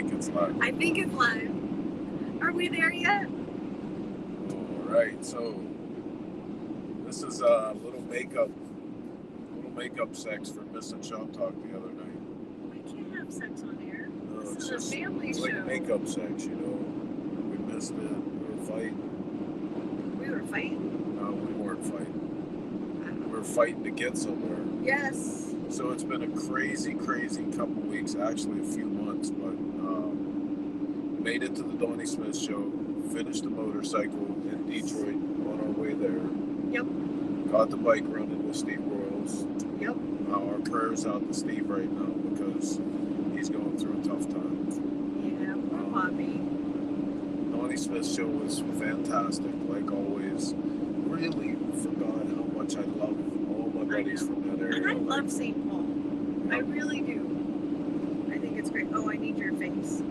think it's live. I think it's live. Are we there yet? All right, so this is a little makeup sex for missing shop talk the other night. We can't have sex on air. No, This it's is just a family show. like makeup sex, you know. We missed it. We were fighting. We were fighting? No, we weren't fighting. We were fighting to get somewhere. Yes. So it's been a crazy couple weeks, actually a few months, but made it to the Donnie Smith show, finished the motorcycle in Detroit on our way there. Yep. Got the bike running with Steve Royals. Yep. Our prayers out to Steve right now because he's going through a tough time. Yeah, poor Bobby. Donnie Smith show was fantastic, like always. Really forgot how much I love all my buddies from that area. And I love St. Paul. Yep. I really do. I think it's great. Oh, I need your face.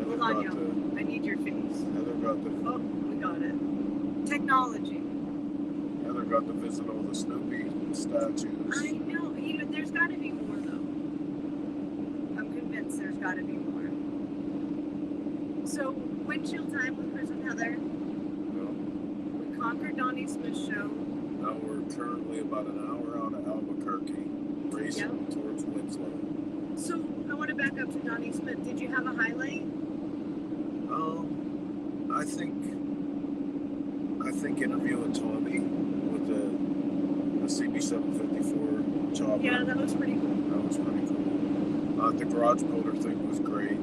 Hold on, yo. I need your face. Heather got the. Oh, we got it. Technology. Heather got to visit all the Snoopy statues. I know. You know, there's got to be more, though. I'm convinced there's got to be more. So, windshield time with Chris and Heather. No. We conquered Donnie Smith's show. Now we're currently about an hour out of Albuquerque, racing towards Winslow. So, I want to back up to Donnie Smith. Did you have a highlight? I think interviewing Tommy with the CB754 chopper. Yeah, that was pretty cool. That was pretty cool. The garage builder thing was great.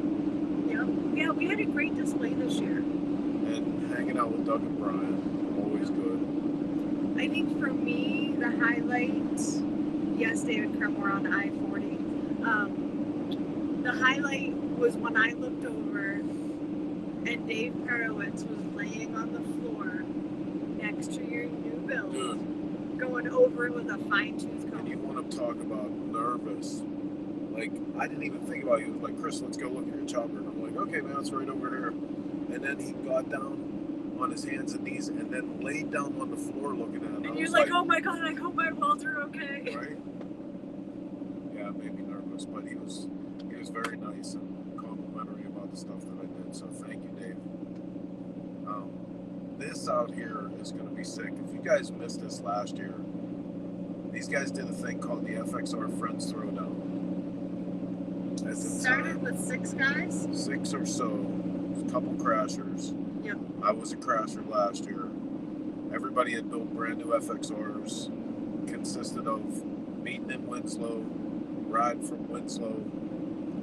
Yeah, we had a great display this year. And hanging out with Doug and Brian, always good. I think for me, the highlight, yes, David Cremore on I-40. The highlight was when I looked over and Dave Perowitz was laying on the floor next to your new build, Dude, going over it with a fine-tooth comb. and you want to talk about nervous. Like, I didn't even think about it. He was like, Chris, let's go look at your chopper. And I'm like, okay, man, it's right over there. And then he got down on his hands and knees and then laid down on the floor looking at it. And you're like, oh my God, I hope my welds are okay. Right? Yeah, it made me nervous, but he was very nice and complimentary about the stuff that I did. So thank you, Dave. This out here is going to be sick. If you guys missed this last year, these guys did a thing called the FXR Friends Throwdown. Started with 6 guys? 6 or so. A couple crashers. Yep. I was a crasher last year. Everybody had built brand new FXRs. Consisted of meeting in Winslow, ride from Winslow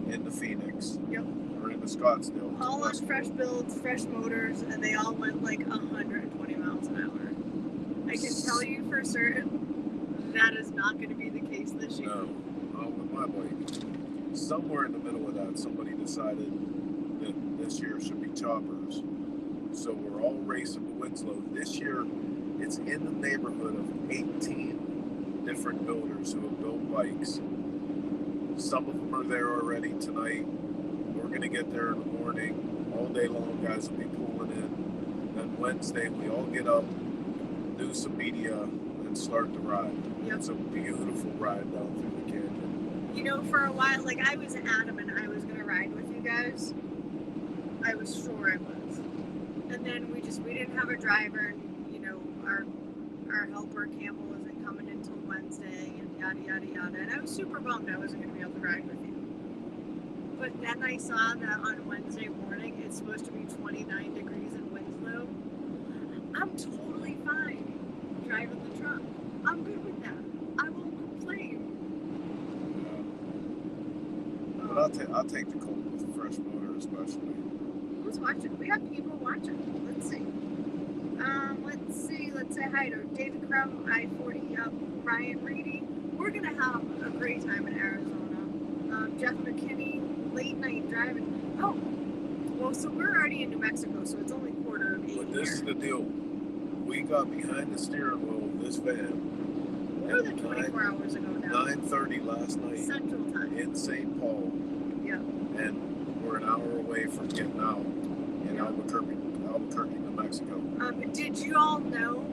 into Phoenix. Yep. Or into Scottsdale. All on fresh builds, fresh motors, and they all went like 120 miles an hour. I can tell you for certain that is not going to be the case this year. No. With my bike. Somewhere in the middle of that, somebody decided that this year should be choppers. So we're all racing to Winslow. This year, it's in the neighborhood of 18 different builders who have built bikes. Some of them are there already tonight. We're going to get there in the morning. All day long, guys will be pulling in. Then Wednesday, we all get up, do some media, and start the ride. Yep. It's a beautiful ride down through the canyon. You know, for a while, like, I was adamant I was going to ride with you guys. I was sure I was. And then we didn't have a driver, and, you know, our helper, Campbell, isn't coming until Wednesday, and yada, yada, yada. And I was super bummed I wasn't going to be able to ride with you. But then I saw that on Wednesday morning, it's supposed to be 29 degrees in Winslow. I'm totally fine driving the truck. I'm good with that. I won't complain. But I'll take the cold with a fresh motor, especially. Who's watching? We have people watching. Let's see. Let's say hi to David Crum, I-40, Ryan Reedy. We're gonna have a great time in Arizona. Jeff McKinney, late night driving. Oh, well, so we're already in New Mexico, so it's only 7:45. But this is the deal. We got behind the steering wheel of this van. More than 24 hours ago now. 9:30 last night. Central Time. In St. Paul. Yeah. And we're an hour away from getting out in Albuquerque, New Mexico. Did you all know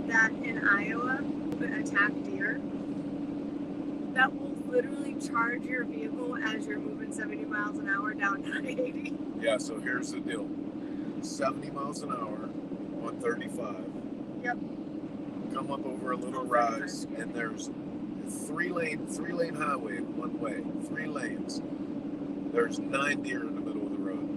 that in Iowa, attack deer, that will literally charge your vehicle as you're moving 70 miles an hour down 980. Yeah, so here's the deal. 70 miles an hour on 35. Yep. Come up over a little Oh, rise, 35, yeah. and there's three lane highway, one way, 3 lanes. There's 9 deer in the middle of the road.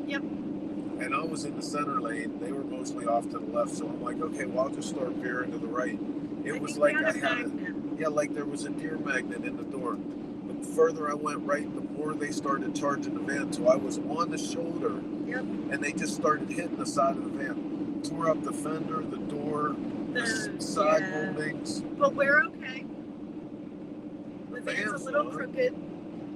Yep. And I was in the center lane. They were mostly off to the left, so I'm like, okay, well, I'll just start veering to the right. It was like I had like there was a deer magnet in the door. The further I went right, the more they started charging the van. So I was on the shoulder, Yep. and they just started hitting the side of the van. Tore up the fender, the door, the side moldings. But we're okay. The van's van's a little fine. crooked.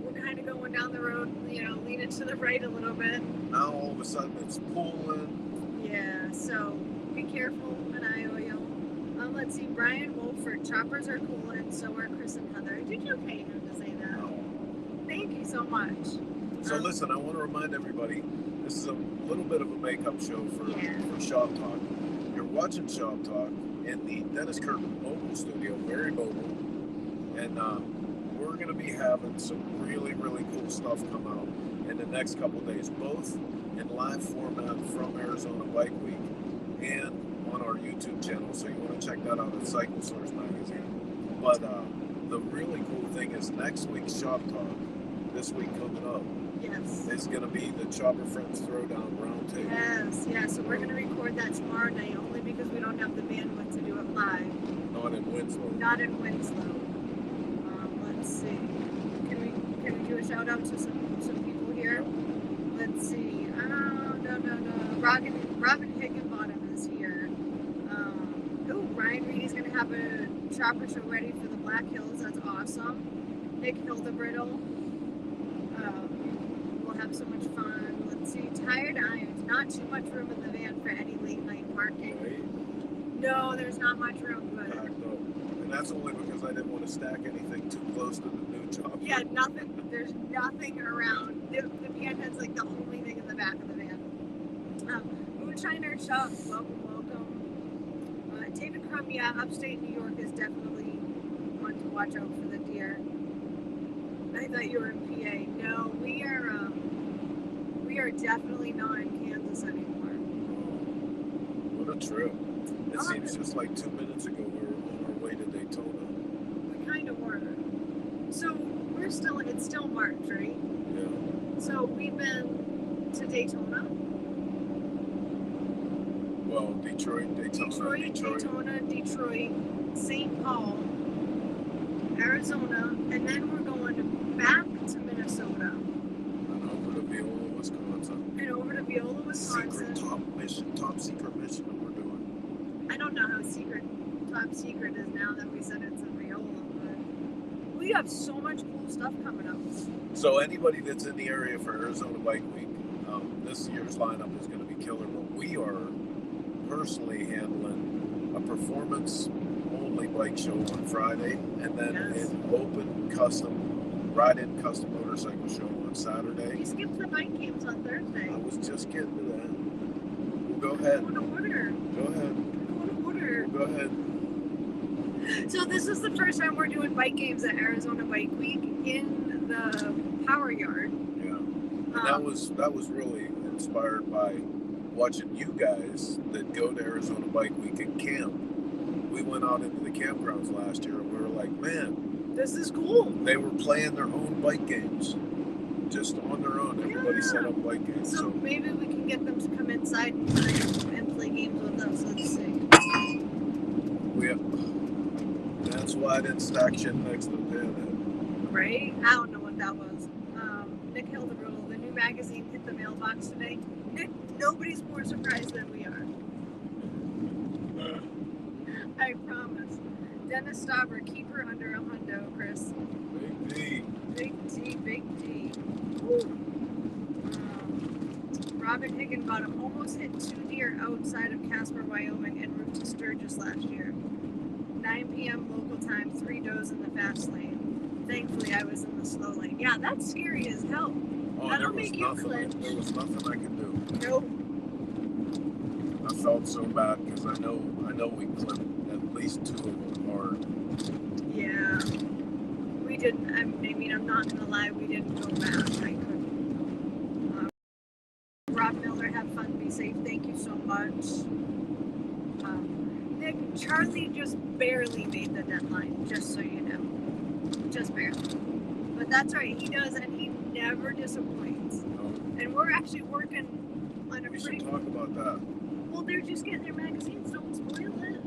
We're kind of going down the road, leaning to the right a little bit. Now all of a sudden it's pulling. Yeah, so be careful, and I owe you. Let's see, Brian Wolford, choppers are cool, and so are Chris and Heather. Did you pay him to say that? Oh. Thank you so much. So listen, I want to remind everybody, this is a little bit of a makeup show for Shop Talk. You're watching Shop Talk in the Dennis Kirk mobile studio, very mobile, and we're going to be having some really, really cool stuff come out in the next couple days, both in live format from Arizona Bike Week and on our YouTube channel, so you want to check that out at Cycle Source Magazine. But the really cool thing is next week's Shop Talk, this week coming up, is going to be the Chopper Friends Throwdown Roundtable. Yes, so we're going to record that tomorrow night, only because we don't have the bandwidth to do it live. Not in Winslow. Not in Winslow. Let's see. Can we do a shout out to some people here? Let's see. No. Robin Higginbottom is here. Ryan Reedy's going to have a chopper show ready for the Black Hills. That's awesome. Nick Hildebrittle. We'll have so much fun. Let's see. Tired Irons. Not too much room in the van for any late night parking. Right? No, there's not much room, but... And that's only because I didn't want to stack anything too close to the new chopper. Yeah, nothing. There's nothing around. The van head's like the only thing in the back of the van. Moonshine Nerd Shop. Welcome. David Crum, upstate New York is definitely one to watch out for the deer. I thought you were in PA. No, we are definitely not in Kansas anymore. What a trip. It seems just like 2 minutes ago we were on our way to Daytona. We kind of were. So it's still March, right? Yeah. So we've been to Daytona. Well, Detroit, St. Paul, Arizona, and then we're going back to Minnesota. And over to Viola, Wisconsin. Top secret mission that we're doing. I don't know how top secret is now that we said it's in Viola, but we have so much cool stuff coming up. So anybody that's in the area for Arizona Bike Week, this year's lineup is going to be killer, but we are personally handling a performance only bike show on Friday, and then an open custom ride-in custom motorcycle show on Saturday. You skipped the bike games on Thursday. I was just getting to that. Well, go ahead. Go ahead. So this is the first time we're doing bike games at Arizona Bike Week in the Power Yard. Yeah, and that was really inspired by watching you guys that go to Arizona Bike Week and camp. We went out into the campgrounds last year and we were like, man, this is cool. They were playing their own bike games, just on their own. Everybody set up bike games. So maybe we can get them to come inside and play games with us. Let's see. That's why I didn't stack shit next to the panhead. Right? I don't know what that was. Nick Hildebrittle, the new magazine hit the mailbox today. Nick, nobody's more surprised than we are. I promise. Dennis Stauber, keep her under a hundo, Chris. Big D. Robin Higginbottom almost hit 2 deer outside of Casper, Wyoming, en route to Sturgis last year. 9 p.m. local time, 3 does in the fast lane. Thankfully, I was in the slow lane. Yeah, that's scary as hell. That'll make you clinch. There was nothing I could do. Nope. I felt so bad because I know we clipped at least 2 of them hard. Yeah, we didn't. I mean, I'm not gonna lie, we didn't go back. I couldn't. Rob Miller, have fun, be safe. Thank you so much. Nick, Charlie just barely made the deadline, just so you know. Just barely. But that's right, he does, and he never disappoints. And we're actually working on a We pretty... should talk about that. Well, they're just getting their magazines, don't spoil it.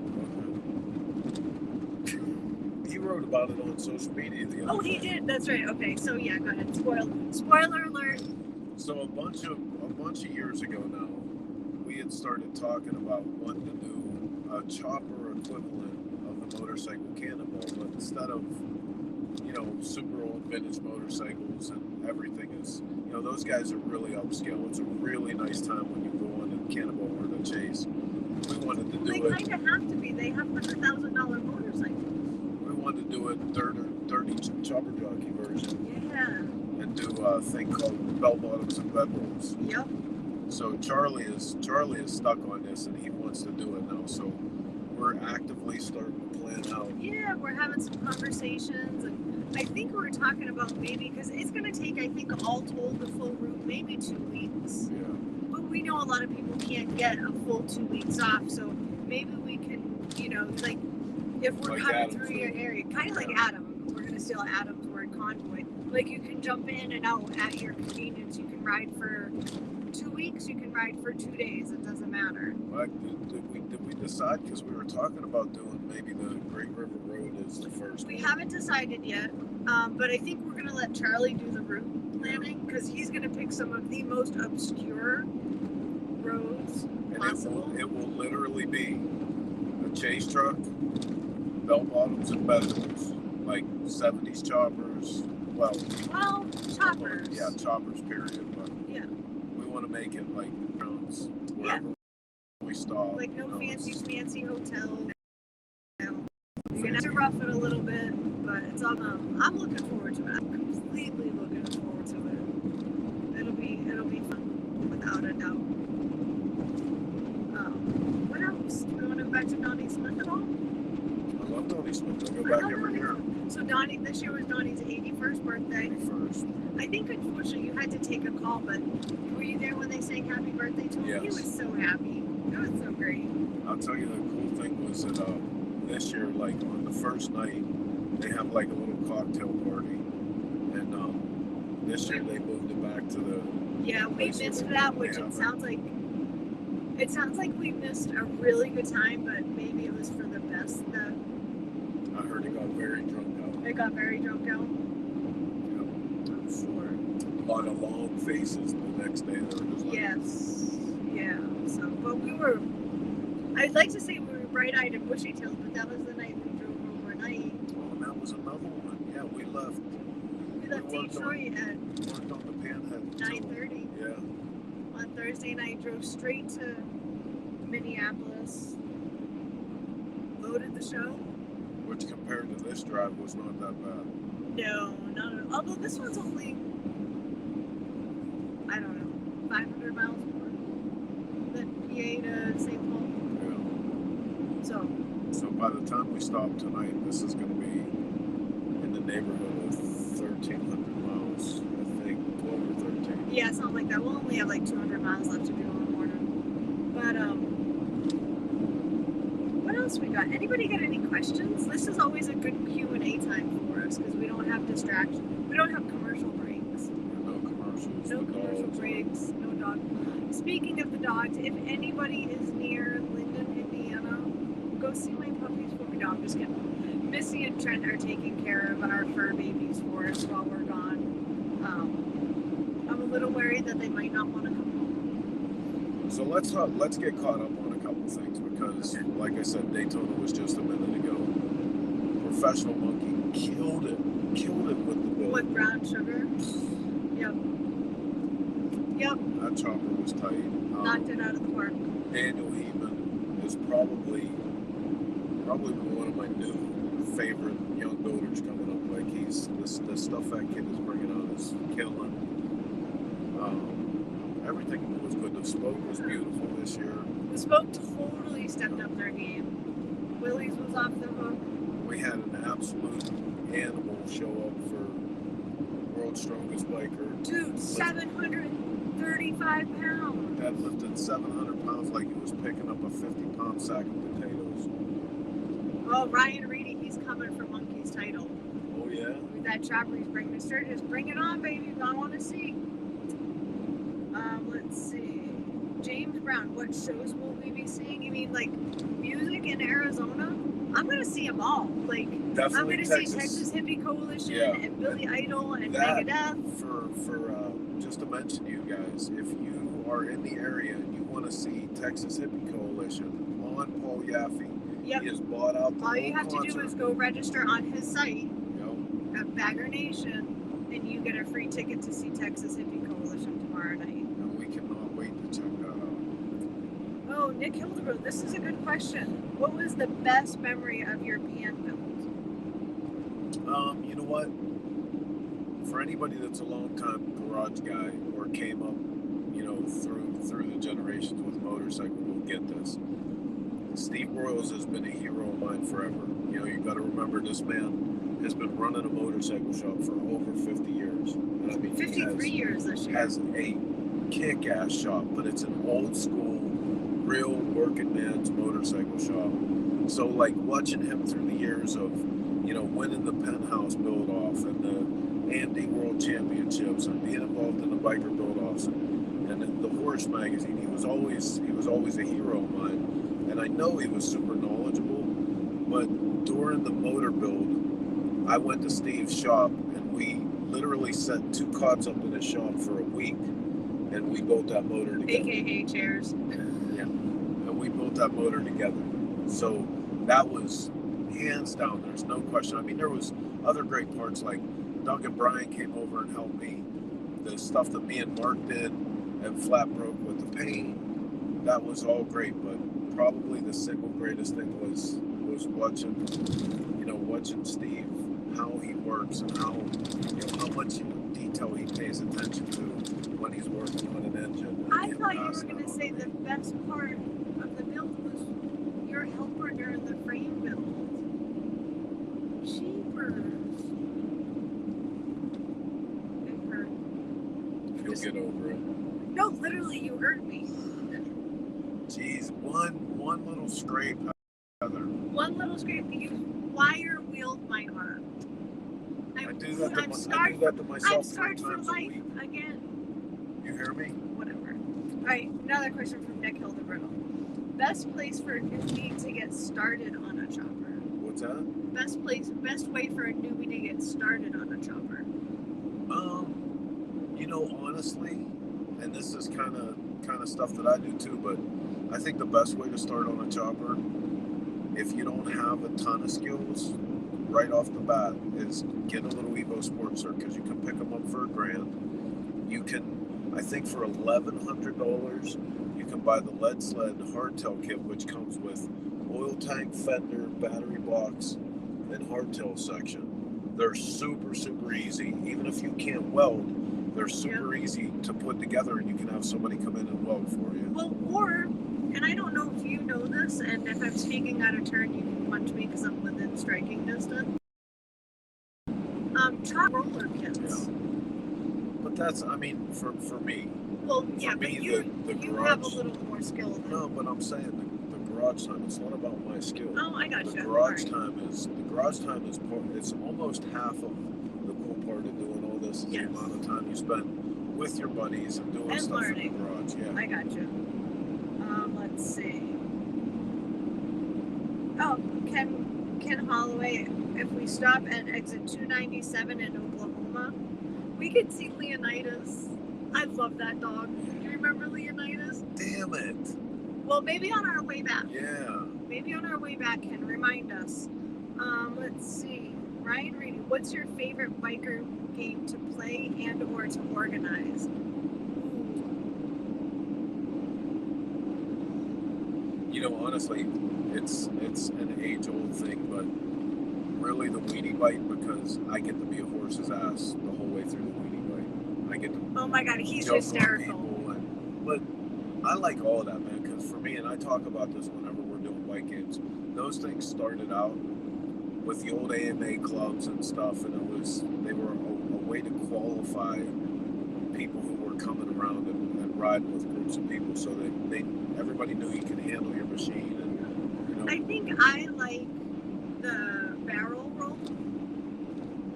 He wrote about it on social media the other Oh, he day. did, that's right. Okay, so yeah, go ahead. Spoiler alert. So a bunch of years ago now, we had started talking about wanting to do a chopper equivalent of the motorcycle cannonball, but instead of, you know, super old vintage motorcycles and everything is, you know, those guys are really upscale. It's a really nice time when you go on a cannonball or the chase. We wanted to do They kind of have to be. They have $100,000 motorcycles. We wanted to do a dirty chopper jockey version. Yeah. And do a thing called bell bottoms and bedrolls. Yep. So Charlie is stuck on this, and he wants to do it now. So we're actively starting to plan out. Yeah, we're having some conversations, and I think we're talking about maybe, because it's going to take, I think, all told, the full route, maybe 2 weeks. Yeah. But we know a lot of people can't get a full 2 weeks off, so maybe we can, you know, like if we're Like coming Adam through too. your area, kind of like Adam. We're going to steal Adam's word, convoy. Like you can jump in and out at your convenience. You can ride for 2 weeks. You can ride for 2 days. It doesn't matter. Like, did we decide? Because we were talking about doing maybe the Great River Road as the first We one. haven't decided yet, but I think we're going to let Charlie do the route planning because he's going to pick some of the most obscure roads possible. And it will literally be a chase truck, bell bottoms and bedrolls, like 70s choppers. Well, choppers. Yeah, choppers, period. But yeah, we want to make it like rounds wherever we stop. Like no fancy hotel. You're Fancy. gonna have to rough it a little bit, but it's all. I'm looking forward to it. I'm completely looking forward to it. It'll be fun, without a doubt. What else? Do we want to go back to Donnie Smith at all? I love Donnie Smith. I go back every year. So Donnie, this year was Donnie's 81st birthday. First. I think unfortunately you had to take a call, but were you there when they sang happy birthday to him? Yes. He was so happy. It was so great. I'll tell you, the cool thing was that this year, like on the first night, they have like a little cocktail party, and this year they moved it back to the. Yeah, we missed that, which it sounds like we missed a really good time, but maybe it was for the best. That I heard it got very drunk out. it got very drunk out. Yep. I'm sure. A lot of long faces the next day. They were just like, Yes. Yeah. So, but we were. I'd like to say we were bright-eyed and bushy-tailed, but that was the night we drove overnight. oh, and that was another one. Yeah, we left. We left Detroit at Worked on the Panhead. 9:30 Yeah. on Thursday night. Drove straight to Minneapolis. Loaded the show. Which compared to this drive was not that bad. No, not at all. Although this one's only, I don't know, 500 miles more than PA to St. Paul. Yeah. So by the time we stop tonight, this is going to be in the neighborhood of 1,300 miles, I think, 12 or 13. Yeah, something like that. We'll only have like 200 miles left to do in the morning. But what else we got? Anybody got any questions? This is always a good Q&A time for us because we don't have distractions. We don't have commercial breaks. No commercials. No commercial breaks. No dog. Speaking of the dogs, if anybody is near Linden, Indiana, go see my puppies for me. No, I'm just kidding. Missy and Trent are taking care of our fur babies for us while we're gone. I'm a little worried that they might not want to come home. So let's get caught up on a couple things because, like I said, Daytona was just a minute ago. Professional Monkey killed it with the bill. With brown sugar. Yep. That chopper was tight. Knocked it out of the park. Daniel Heeman is probably one of my new favorite young builders coming up. Like the stuff that kid is bringing out is killing. Everything was good. The spoke was beautiful this year. The spoke totally stepped up their game. Willie's was off the hook. We had an absolute animal show up for World's Strongest Biker. Dude, 735 pounds. That lifted 700 pounds like he was picking up a 50-pound sack of potatoes. Oh, Ryan Reedy, he's coming for Monkey's title. Oh, yeah? With that chopper he's bringing to Sturgis. Bring it on, baby. I want to see. Let's see. James Brown, what shows will we be seeing? You mean like music in Arizona? I'm gonna see them all. Like Definitely I'm gonna see Texas Hippie Coalition and Billy Idol and Megadeth. For just to mention to you guys, if you are in the area and you want to see Texas Hippie Coalition on Paul Yaffe, he has bought out the all whole you have concert. to do is go register on his site Yep. at Bagger Nation, and you get a free ticket to see Texas Hippie Coalition tomorrow night. And we cannot wait to check that out. Oh, Nick Hildebrand, this is a good question. What was the best memory of your band build? You know what? For anybody that's a long time garage guy or came up, you know, through the generations with motorcycle, will get this. Steve Royals has been a hero of mine forever. You know, you got to remember this man has been running a motorcycle shop for over 50 years. And I mean, 53 years this year. Has a kick-ass shop, but it's an old school, real working man's motorcycle shop. So like watching him through the years of, you know, winning the Penthouse build-off and the AMD World Championships and being involved in the biker build-offs and the Horse magazine, he was always a hero of mine. And I know he was super knowledgeable, but during the motor build, I went to Steve's shop and we literally set 2 cots up in his shop for a week, and we built that motor together. AKA chairs. Yeah, and we built that motor together. So that was hands down. There's no question. I mean, there was other great parts like Doug and Brian came over and helped me. The stuff that me and Mark did and Flat Broke with the paint, that was all great, but probably the single greatest thing was watching Steve, how he works and how much detail he pays attention to when he's working on an engine. I thought you were going to say the best part of the build was your helper during the frame build. Jeepers. It hurt. You'll get over it. No, literally, you hurt me. Jeez, one little scrape, Heather. One little scrape. You wire wheeled my arm. I do that to myself I'm 3 scarred for times a life week. again. You hear me? Whatever. All right, another question from Nick Hildebrand. Best place for a newbie to get started on a chopper. What's that? Best way for a newbie to get started on a chopper. You know, honestly, and this is kind of stuff that I do too, but I think the best way to start on a chopper, if you don't have a ton of skills right off the bat, is get a little Evo Sportster, because you can pick them up for $1,000. You can, I think for $1,100, you can buy the lead sled hardtail kit, which comes with oil tank, fender, battery box, and hardtail section. They're super, super easy. Even if you can't weld, they're super easy to put together, and you can have somebody come in and weld for you. Well, or, and I don't know if you know this, and if I'm speaking out of turn, you can punch me because I'm within striking distance. Chop roller kits. Yeah. But that's, I mean, for me. Well, yeah, me, but you garage, have a little more skill than. No, but I'm saying the garage time, it's not about my skill. Oh, I got you. The garage time is part, it's almost half of the cool part of doing all this is the amount of time you spend with your buddies and doing stuff learning. in the garage. Yeah. I got you. Let's see. Oh, Ken Holloway, if we stop at exit 297 in Oklahoma, we could see Leonidas. I love that dog. Do you remember Leonidas? Damn it. Well, maybe on our way back. Yeah. Maybe on our way back, Ken, remind us. Let's see. Ryan Reedy, what's your favorite biker game to play and or to organize? You know, honestly, it's an age-old thing, but really the weenie bite, because I get to be a horse's ass the whole way through the weenie bite. I get to. Oh my God, he's joke on hysterical. people but I like all of that, man, because for me, and I talk about this whenever we're doing bike games, those things started out with the old AMA clubs and stuff, and they were a way to qualify people who were coming around and riding with groups of people, so that everybody knew you could handle your machine. And I think I like the barrel roll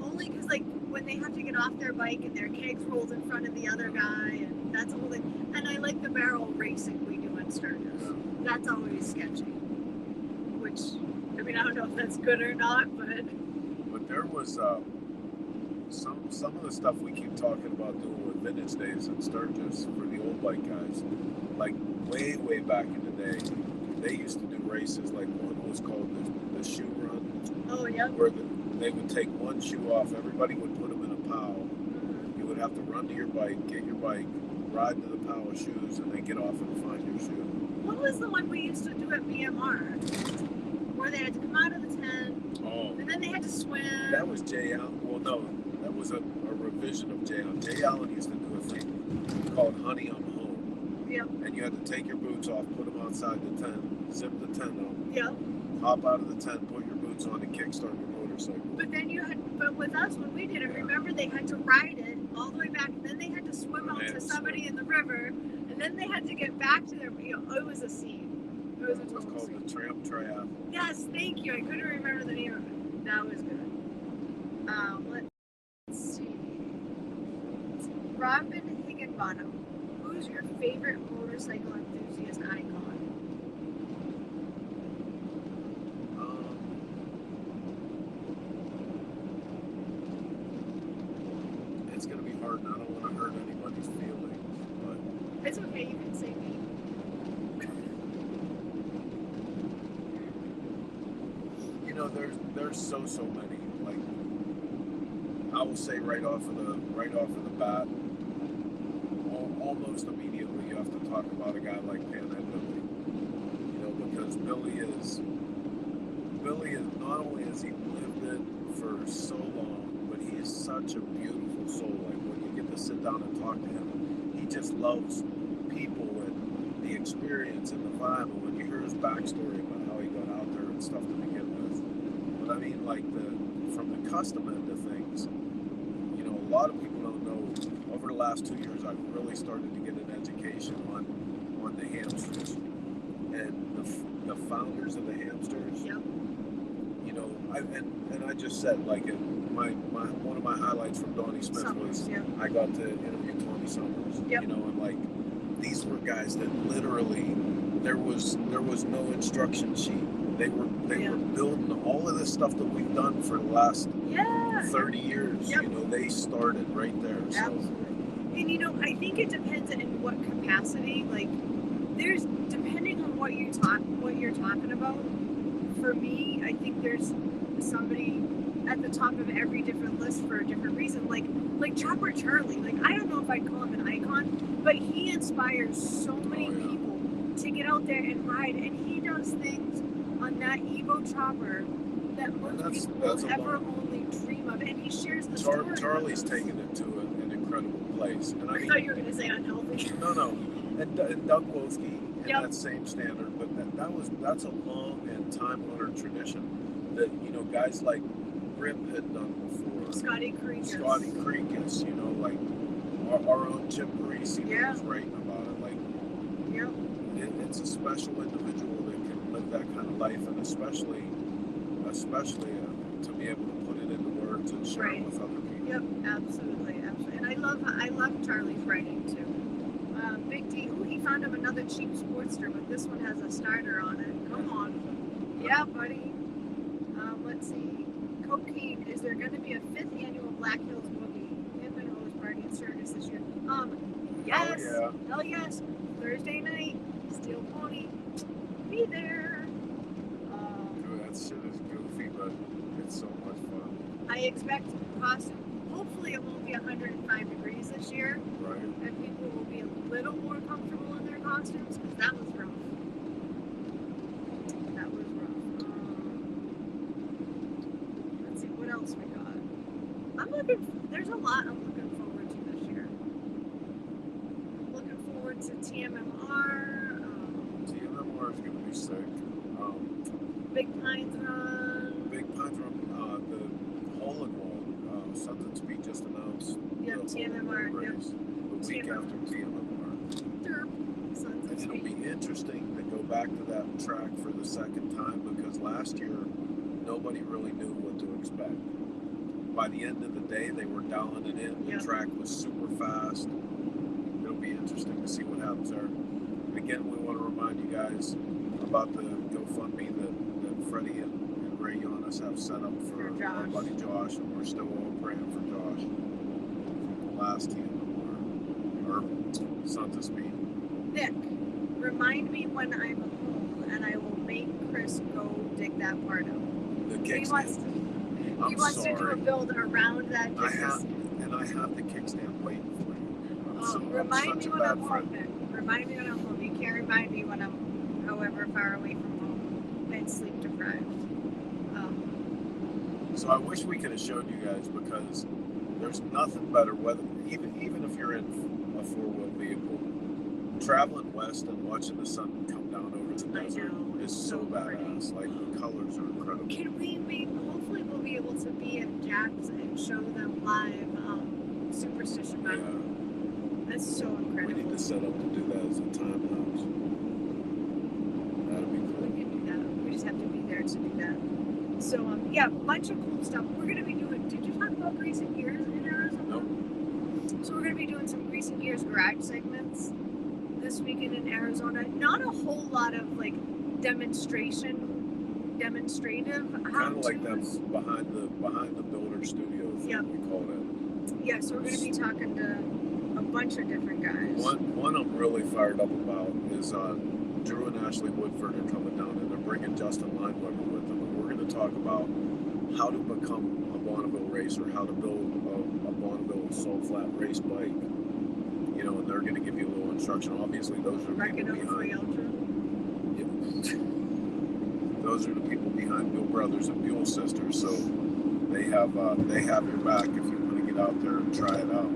only because, like, when they have to get off their bike and their kegs rolled in front of the other guy, and that's the whole thing. And I like the barrel racing we do in Sturgis. That's always sketchy. Which, I mean, I don't know if that's good or not, but there was some of the stuff we keep talking about doing with Vintage Days in Sturgis for the old bike guys. Like way back in the day, they used to do races. Like one was called the shoe run. Oh yeah. Where they would take one shoe off. Everybody would put them in a pile. You would have to run to your bike, get your bike, ride to the pile of shoes, and then get off and find your shoe. What was the one we used to do at BMR? Where they had to come out of the tent, and then they had to swim. That was Jay Allen. Well, no, that was a revision of Jay Allen. Jay Allen used to do a thing called Honey, I'm Home. Yep. And you had to take your boots off, put them outside the tent, zip the tent up. Yep. Hop out of the tent, put your boots on, and kickstart your motorcycle. But with us, when we did it, remember they had to ride it all the way back, and then they had to swim out to somebody in the river, and then they had to get back to their, it was a scene. It was a total called scene. The Tramp Triathlon. Yes, thank you. I couldn't remember the name of it. That was good. Let's see. Robin Higginbottom, who's your favorite motorcycle enthusiast icon? It's going to be hard, and I don't want to hurt anybody's feelings, but it's okay. You can say me. You know, there's so many. Like, I will say right off of the bat, almost immediately you have to talk about a guy like Panhead Billy. You know, because Billy is not only has he lived it for so long, but he is such a beautiful soul. Like when you get to sit down and talk to him, he just loves people and the experience and the vibe. And when you hear his backstory about how he got out there and stuff to begin with, but I mean, like from the custom end of things, you know, a lot of people don't know. Over the last 2 years, I've really started to get an education on the hamsters and the founders of the hamsters. Yep. You know, I just said, like, one of my highlights from Donnie Smith was I got to interview Tommy Summers. Yep. You know, and like these were guys that literally there was no instruction sheet. They were building all of this stuff that we've done for the last 30 years. Yep. You know, they started right there. So. Absolutely. And you know, I think it depends in what capacity. Like, there's depending on what you're talking about. For me, I think there's somebody at the top of every different list for a different reason. Like Chopper Charlie. Like, I don't know if I'd call him an icon, but he inspires so many people to get out there and ride, and he does things on that Evo Chopper that most people will ever only dream of, and he shares the story. Charlie's taken it to an incredible place. And I thought you were going to say unhealthy. No. And Doug Wolski in that same standard, but that's a long and time-honored tradition that, you know, guys like Rip had done before. Scotty Creekus, you know, like our own Chip Parisi was writing about it. Like, it's a special individual that can live that kind of life, and especially to be able to put it into words and share it with other people. Yep, absolutely. And I love Charlie's writing too. Big D, he found him another cheap Sportster, but this one has a starter on it. Come on. Yeah, buddy. Let's see. Cocaine, is there going to be a 5th annual Black Hills Boogie Hip and Hose Party in Sturgis this year? Yes. Oh, yeah. Hell yes. Thursday night, Steel Pony. Be there. Dude, that shit is goofy, but it's so much fun. I expect costume. Hopefully it won't be 105 degrees this year. Right. And people will be a little more comfortable in their costumes, because that was rough. Let's see, what else we got? There's a lot I'm looking forward to this year. I'm looking forward to TMMR. TMMR is going to be sick. Big Pines Run. Big Pines Run. Sons Speed just announced Yep, the TMMR, whole yep. race the week TMMR. after TMMR. Derp. Sons And of it'll Speed. be interesting to go back to that track for the second time because last year nobody really knew what to expect. By the end of the day, they were dialing it in. Yep. The track was super fast. It'll be interesting to see what happens there. Again, we want to remind you guys about the GoFundMe that Freddie and Ray Giannis have set up for our buddy Josh, and we're still all praying for Josh. The last team or Sons of Speed. Nick, remind me when I'm home, and I will make Chris go dig that part out. The He wants kickstand. he wants to do a build around that. I have the kickstand waiting for you. Remind me when I'm home, Nick. Remind me when I'm home. You can't remind me when I'm however far away from home and sleep deprived. So I wish we could have showed you guys because there's nothing better, whether even if you're in a four-wheel vehicle, traveling west and watching the sun come down over the desert is so badass. Like the colors are incredible. Can we hopefully we'll be able to be at Jack's and show them live Superstition Mountain. That's so incredible. We need to set up to do that as a time lapse. That'd be cool. We can do that. We just have to be there to do that. So yeah, bunch of cool stuff. We're gonna be doing. Did you talk about greasing gears in Arizona? Nope. So we're gonna be doing some greasing gears garage segments this weekend in Arizona. Not a whole lot of like demonstrative. Kind of like them behind the builder studios. Yep. We call it. Yeah, so we're gonna be talking to a bunch of different guys. One I'm really fired up about is Drew and Ashley Woodford are coming down and they're bringing Justin Lineweber with them. And we're going to talk about how to become a Bonneville racer, how to build a Bonneville salt flat race bike. You know, and they're going to give you a little instruction. Obviously, those are the people behind. Those are the people behind Bill Brothers and Buell Sisters. So they have your back if you want to get out there and try it out.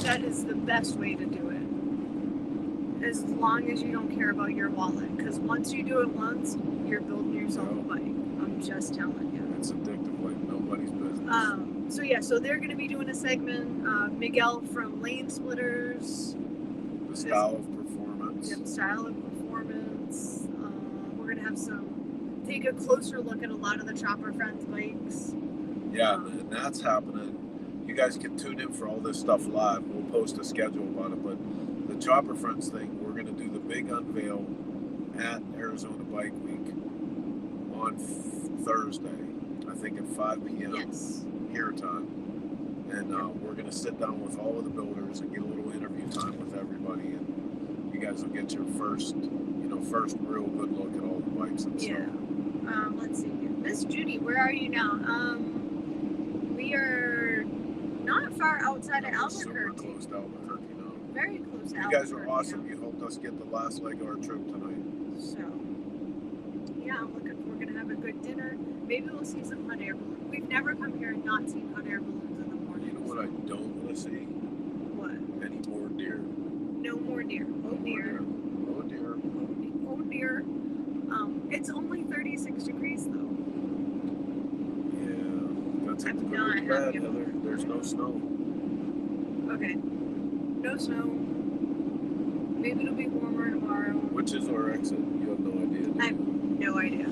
That is the best way to do it. As long as you don't care about your wallet, because once you do it once, you're building yourself a bike. I'm just telling you. It's addictive like nobody's business. So they're going to be doing a segment. Miguel from Lane Splitters. The style of performance. Yep, style of performance. We're going to have take a closer look at a lot of the Chopper Friends bikes. Yeah, and that's happening. You guys can tune in for all this stuff live. We'll post a schedule about it, but the Chopper Friends thing, we're going to do the big unveil at Arizona Bike Week on Thursday, I think at 5 p.m. Yes. Here time. And we're going to sit down with all of the builders and get a little interview time with everybody, and you guys will get your first real good look at all the bikes and stuff. Yeah. Let's see. Miss Judy, where are you now? We are not far outside of Albuquerque. Super close to Albuquerque now. Very close to You Albuquerque. guys are awesome. You helped us get the last leg of our trip tonight. So, yeah, we're going to have a good dinner. Maybe we'll see some hot air balloons. We've never come here and not seen hot air balloons in the morning. You know what I don't want to see? What? Any more deer. No more deer. Oh deer. Oh deer. Oh deer. It's only 36 degrees though. Yeah. That's I'm it. not Go bad, happy about Heather. There's no snow. Okay. No snow. Maybe it'll be warmer tomorrow. Which is our exit? You have no idea. I have no idea.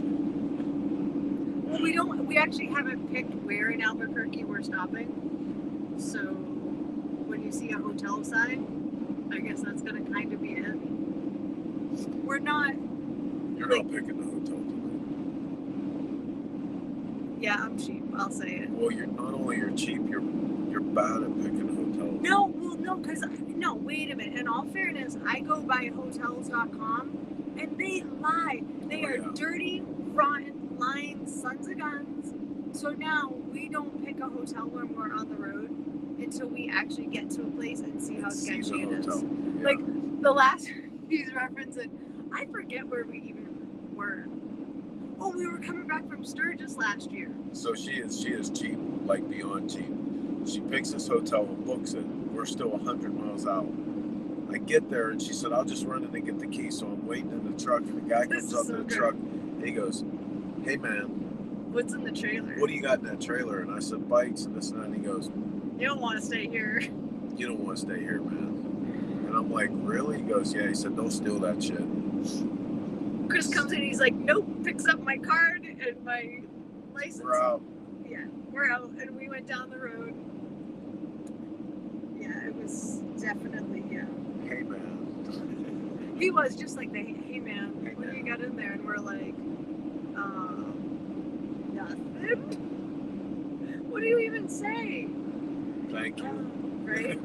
Well, we actually haven't picked where in Albuquerque we're stopping. So when you see a hotel sign, I guess that's gonna kind of be it. We're not. You're not picking the hotel tonight. Yeah, I'm cheap. I'll say it. Well, you're not only you're cheap, you're bad at picking hotels. No, wait a minute. In all fairness, I go by hotels.com and they lie. They are dirty, rotten, lying sons of guns. So now we don't pick a hotel when we're on the road until we actually get to a place and see how sketchy it is. Yeah. Like the last he's referencing, I forget where we even were. Oh, we were coming back from Sturgis last year. So she is cheap, like beyond cheap. She picks this hotel and books it. We're still 100 miles out. I get there and she said, I'll just run in and get the key. So I'm waiting in the truck and the guy comes up in the truck. He goes, hey man, What's in the trailer? What do you got in that trailer? And I said, bikes and this and that. And he goes, You don't want to stay here. you don't want to stay here, man. And I'm like, really? He goes, yeah. He said, don't steal that shit. Chris comes in, he's like, nope, picks up my card and my license. We're out. Yeah, we're out, and we went down the road. Yeah, it was definitely, yeah. Hey, man. He was just like, hey man, Hey, when man. we got in there, and we're like, nothing? What do you even say? Thank you. Right?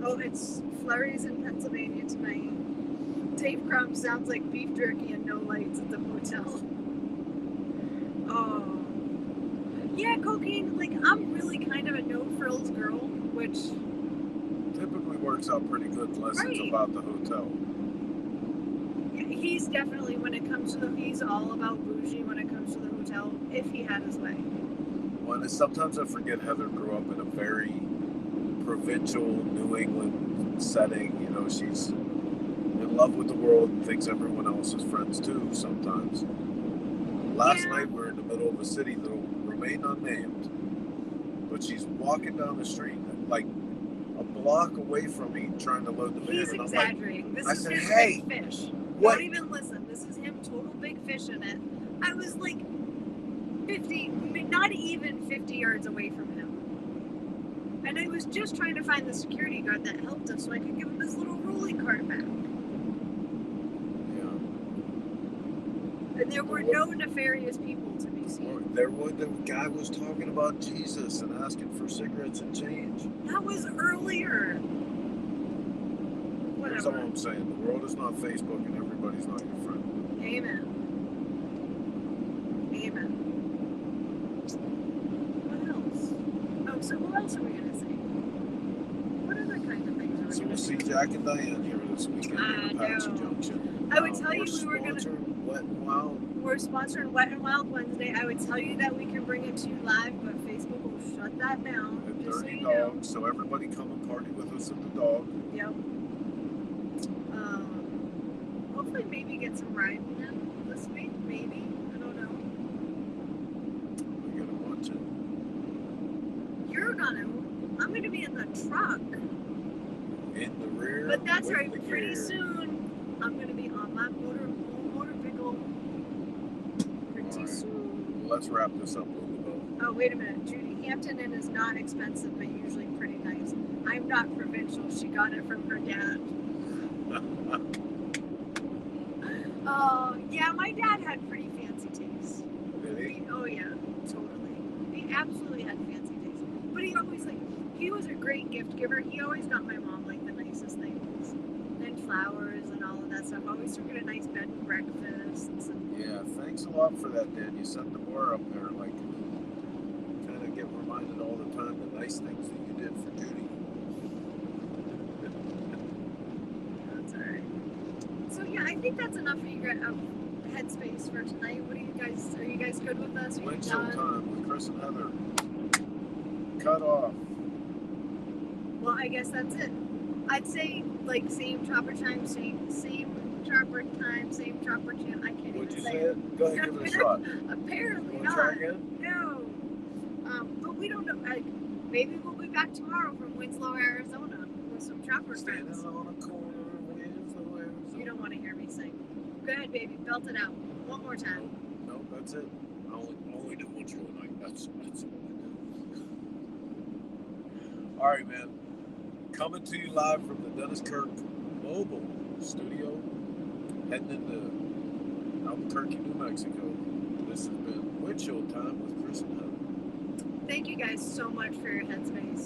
Oh, it's flurries in Pennsylvania tonight. Dave Crumb sounds like beef jerky and no lights at the hotel. Oh. Yeah, cocaine, like, I'm really kind of a no-frills girl, which... Typically works out pretty good unless it's Right. about the hotel. He's definitely, when it comes to the... He's all about bougie when it comes to the hotel, if he had his way. Well, and sometimes I forget Heather grew up in a very provincial New England setting. You know, she's in love with the world and thinks everyone else is friends too sometimes. Last night we were in the middle of a city that'll remain unnamed, but she's walking down the street like a block away from me trying to load the van. He's and I'm exaggerating. Like, this I is said, his hey, big fish. what? Don't even listen. This is him, total big fish in it. I was like 50, not even 50 yards away from him. And I was just trying to find the security guard that helped us so I could give him his little rolling cart back. Yeah. And there were no nefarious people to be seen. The guy was talking about Jesus and asking for cigarettes and change. That was earlier. That's all Whatever. I'm saying. The world is not Facebook and everybody's not your friend. Amen. Amen. What else? Oh, so what else are we going to say? What other kind of things are we So going we'll to see say? Jack and Diane here this weekend in Apache No. Junction. I would tell you we were going to... Wet and Wild. We're sponsoring Wet and Wild Wednesday. I would tell you that we can bring it to you live, but Facebook will shut that down. And Just so Dirty you know. Dog. So everybody come and party with us at the dog. Yep. Hopefully maybe get some riding in this week. Maybe. I don't know. We're gonna watch it. You're gonna. I'm gonna be in the truck. In the rear. But that's with right. the Pretty gear. soon, I'm gonna be on my motor pickle. Pretty Alright. soon. Well, let's wrap this up a little bit. Oh, wait a minute. Judy, Hampton Inn is not expensive, but usually pretty nice. I'm not provincial. She got it from her dad. Yeah, my dad had pretty fancy taste. Did he? Oh yeah, totally. He absolutely had fancy taste. But he always he was a great gift giver. He always got my mom like the nicest things. And flowers and all of that stuff. Always took her to nice bed and breakfasts. And Yeah, thanks a lot for that, Dan. You set the bar up there. Like, kind of get reminded all the time the nice things that you did for Judy. that's alright. So yeah, I think that's enough for you guys of headspace for tonight. What do you guys, are you guys good with us? Are you Windshield done? time with Chris and Heather. Cut off. Well, I guess that's it. I'd say like same chopper time, same chopper time, same chopper channel. I can't Would even you say say it. it? Go ahead, give it a shot. Apparently Want to not. try again? No. But we don't know. Maybe we'll be back tomorrow from Winslow, Arizona, with some chopper Standing friends. on a corner, Winslow, Arizona. You don't want to hear me sing. Go ahead, baby. Belt it out. One more time. No, that's it. I only do one show a night. That's all I do. All right, man. Coming to you live from the Dennis Kirk Mobile Studio, heading into Albuquerque, New Mexico. This has been Windshield Time with Chris and Heather. Thank you guys so much for your headspace.